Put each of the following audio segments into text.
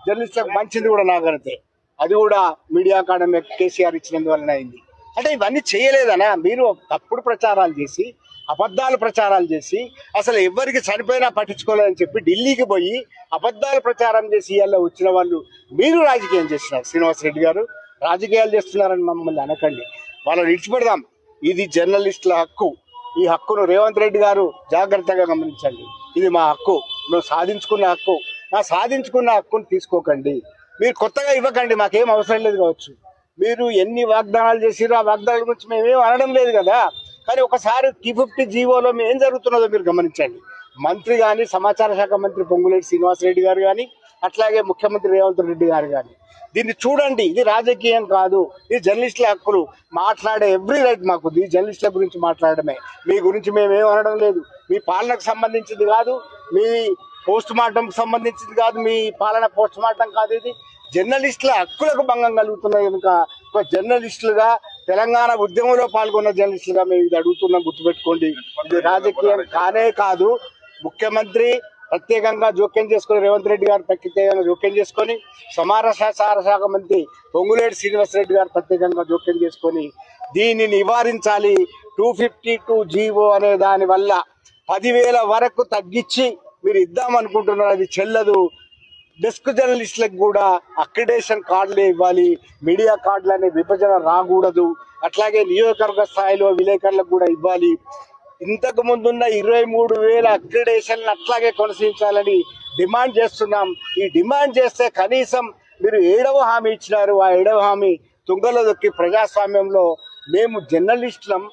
జర్నలిస్టులకు మంచిది కూడా నాగరితే అది కూడా మీడియా అకాడమీ కేసీఆర్ ఇచ్చినందువలన అయింది. అంటే ఇవన్నీ చేయలేదనా? మీరు తప్పుడు ప్రచారాలు చేసి అబద్ధాలు ప్రచారాలు చేసి అసలు ఎవరికి చనిపోయినా పట్టించుకోలేదని చెప్పి ఢిల్లీకి పోయి అబద్ధాలు ప్రచారం చేసి ఇవాళ వచ్చిన వాళ్ళు మీరు రాజకీయం చేస్తున్నారు. శ్రీనివాసరెడ్డి గారు రాజకీయాలు చేస్తున్నారని మమ్మల్ని అనకండి. వాళ్ళని విడిచిపెడదాం. ఇది జర్నలిస్టుల హక్కు. ఈ హక్కును రేవంత్ రెడ్డి గారు జాగ్రత్తగా గమనించండి. ఇది మా హక్కు, మేము సాధించుకున్న హక్కు. సాధించుకున్న హక్కును తీసుకోకండి. మీరు కొత్తగా ఇవ్వకండి, మాకేం అవసరం లేదు కావచ్చు. మీరు ఎన్ని వాగ్దానాలు చేసిరో ఆ వాగ్దానాల గురించి మేమేం అనడం లేదు కదా. కానీ ఒకసారి T50 జీవోలో ఏం జరుగుతున్నదో మీరు గమనించండి. మంత్రి కానీ, సమాచార శాఖ మంత్రి పొంగులేటి శ్రీనివాసరెడ్డి గారు కానీ, అట్లాగే ముఖ్యమంత్రి రేవంత్ రెడ్డి గారు కానీ దీన్ని చూడండి. ఇది రాజకీయం కాదు, ఇది జర్నలిస్టుల హక్కులు. మాట్లాడే ఎవ్రీ రైట్ మాకు ఈ జర్నలిస్టుల గురించి మాట్లాడమే. మీ గురించి మేమేం అనడం లేదు. మీ పాలనకు సంబంధించింది కాదు, మీ పోస్ట్ మార్టంకు సంబంధించింది కాదు, మీ పాలన పోస్ట్ మార్టం కాదు. ఇది జర్నలిస్టుల హక్కులకు భంగం కలుగుతున్నాయి కనుక ఒక జర్నలిస్టులుగా, తెలంగాణ ఉద్యమంలో పాల్గొన్న జర్నలిస్టులుగా మేము ఇది అడుగుతున్నాం. గుర్తుపెట్టుకోండి, ఇది రాజకీయం కానే కాదు. ముఖ్యమంత్రి ప్రత్యేకంగా జోక్యం చేసుకుని, రేవంత్ రెడ్డి గారు ప్రత్యేకంగా జోక్యం చేసుకొని, సమాచార శాఖ మంత్రి పొంగులేటి శ్రీనివాసరెడ్డి గారు ప్రత్యేకంగా జోక్యం చేసుకొని దీన్ని నివారించాలి. 252 జీవో అనే దాని వల్ల 10,000 వరకు తగ్గించి మీరు ఇద్దామనుకుంటున్నారు. అది చెల్లదు. డెస్క్ జర్నలిస్టులకు కూడా అక్రిడేషన్ కార్డులే ఇవ్వాలి. మీడియా కార్డులు అనే విభజన రాకూడదు. అట్లాగే నియోజకవర్గ స్థాయిలో విలేకరులకు కూడా ఇవ్వాలి. ఇంతకు ముందున్న 23,000 అక్రిడేషన్ అట్లాగే కొనసాగించాలని డిమాండ్ చేస్తున్నాం. ఈ డిమాండ్ చేస్తే కనీసం మీరు 7వ హామీ ఇచ్చినారు. ఆ 7వ హామీ తుంగలో దొక్కి ప్రజాస్వామ్యంలో మేము జర్నలిస్టులం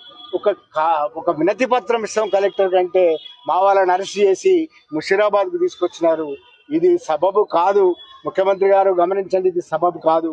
ఒక వినతి పత్రం ఇస్తాం కలెక్టర్ కంటే మా వాళ్ళని అరెస్ట్ చేసి ముషీరాబాద్కు తీసుకొచ్చినారు. ఇది సబబు కాదు. ముఖ్యమంత్రి గారు గమనించండి, ఇది సబబు కాదు.